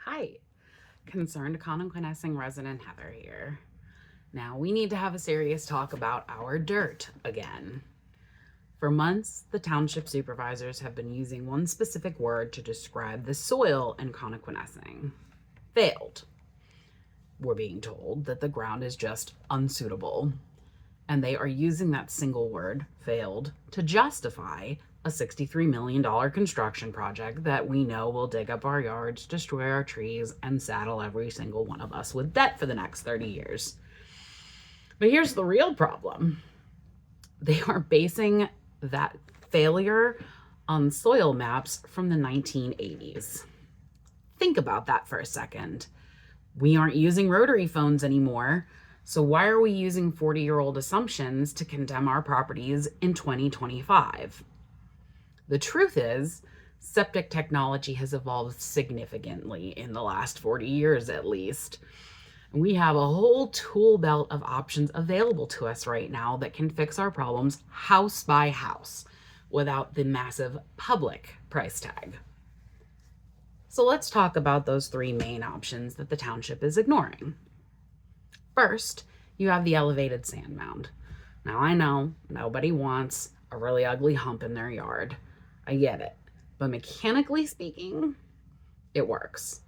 Hi, concerned Connoquenessing resident Heather here. Now we need to have a serious talk about our dirt again. For months, the township supervisors have been using one specific word to describe the soil in Connoquenessing. Failed. We're being told that the ground is just unsuitable. And they are using that single word, failed, to justify a $63 million construction project that we know will dig up our yards, destroy our trees, and saddle every single one of us with debt for the next 30 years. But here's the real problem. They are basing that failure on soil maps from the 1980s. Think about that for a second. We aren't using rotary phones anymore, so why are we using 40-year-old assumptions to condemn our properties in 2025? The truth is, septic technology has evolved significantly in the last 40 years at least. We have a whole tool belt of options available to us right now that can fix our problems house by house without the massive public price tag. So let's talk about those three main options that the township is ignoring. First, you have the elevated sand mound. Now I know nobody wants a really ugly hump in their yard. I get it. But mechanically speaking, it works.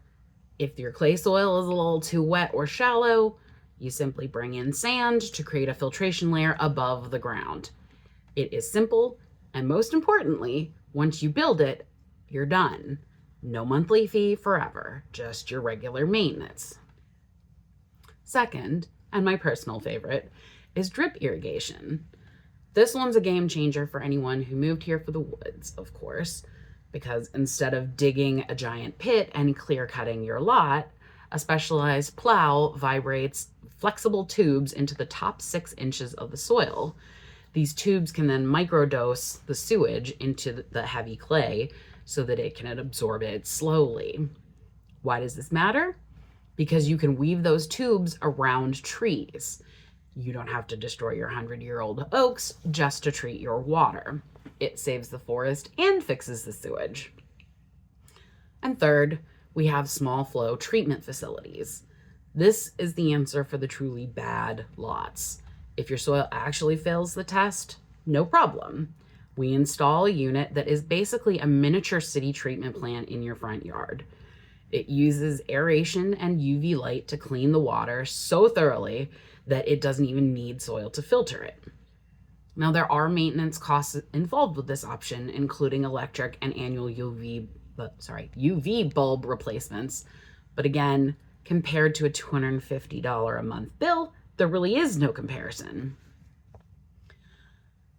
If your clay soil is a little too wet or shallow, you simply bring in sand to create a filtration layer above the ground. It is simple, and most importantly, once you build it, you're done. No monthly fee forever, just your regular maintenance. Second, and my personal favorite, is drip irrigation. This one's a game changer for anyone who moved here for the woods, of course, because instead of digging a giant pit and clear cutting your lot, a specialized plow vibrates flexible tubes into the top 6 inches of the soil. These tubes can then microdose the sewage into the heavy clay so that it can absorb it slowly. Why does this matter? Because you can weave those tubes around trees. You don't have to destroy your 100-year-old oaks just to treat your water. It saves the forest and fixes the sewage. And third, we have small flow treatment facilities. This is the answer for the truly bad lots. If your soil actually fails the test, no problem. We install a unit that is basically a miniature city treatment plant in your front yard. It uses aeration and UV light to clean the water so thoroughly that it doesn't even need soil to filter it. Now, there are maintenance costs involved with this option, including electric and annual UV bulb replacements. But again, compared to a $250 a month bill, there really is no comparison.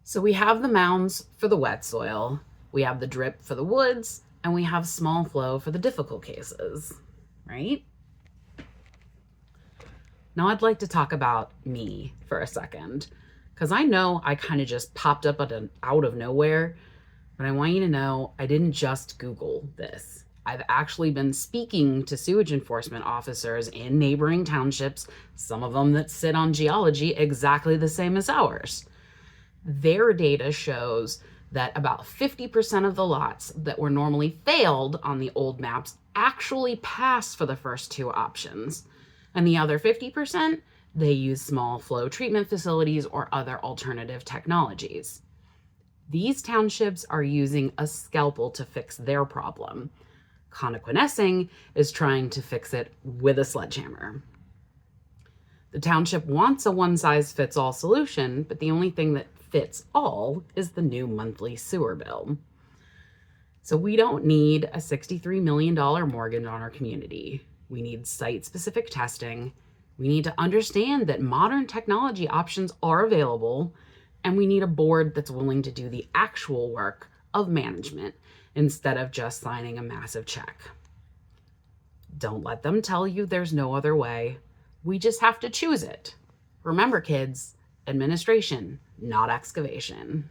So we have the mounds for the wet soil, we have the drip for the woods, and we have small flow for the difficult cases, right? Now I'd like to talk about me for a second, because I know I kind of just popped up out of nowhere, but I want you to know I didn't just Google this. I've actually been speaking to sewage enforcement officers in neighboring townships, some of them that sit on geology exactly the same as ours. Their data shows that about 50% of the lots that were normally failed on the old maps actually pass for the first two options. And the other 50%, they use small flow treatment facilities or other alternative technologies. These townships are using a scalpel to fix their problem. Connoquenessing is trying to fix it with a sledgehammer. The township wants a one-size-fits-all solution, but the only thing that fits all is the new monthly sewer bill. So we don't need a $63 million mortgage on our community. We need site-specific testing. We need to understand that modern technology options are available, and we need a board that's willing to do the actual work of management instead of just signing a massive check. Don't let them tell you there's no other way. We just have to choose it. Remember, kids, administration, not excavation.